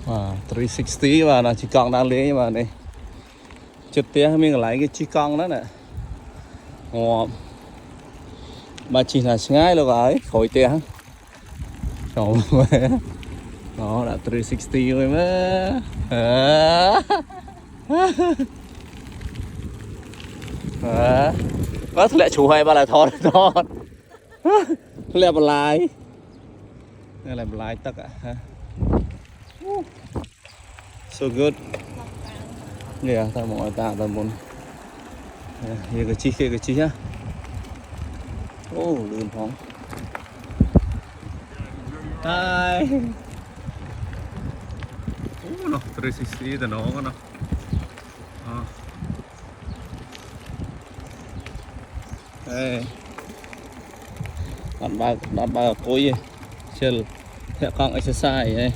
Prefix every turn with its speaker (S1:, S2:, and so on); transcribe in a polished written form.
S1: 360 và là chỉ còn đang lấy mà này trực tiếp mình lấy cái chi con đó nè mà chỉ là ngay luôn rồi khỏi tiền đó là 360 rồi mà có lẽ chủ hay ba là thon lẽ bà lại đây là bà lại tất cả so good yeah ta mọi ta muốn cái chi nhá lươn phóng hi nó 360 từ nó nó đây đặt ba cối chơi con exercise đây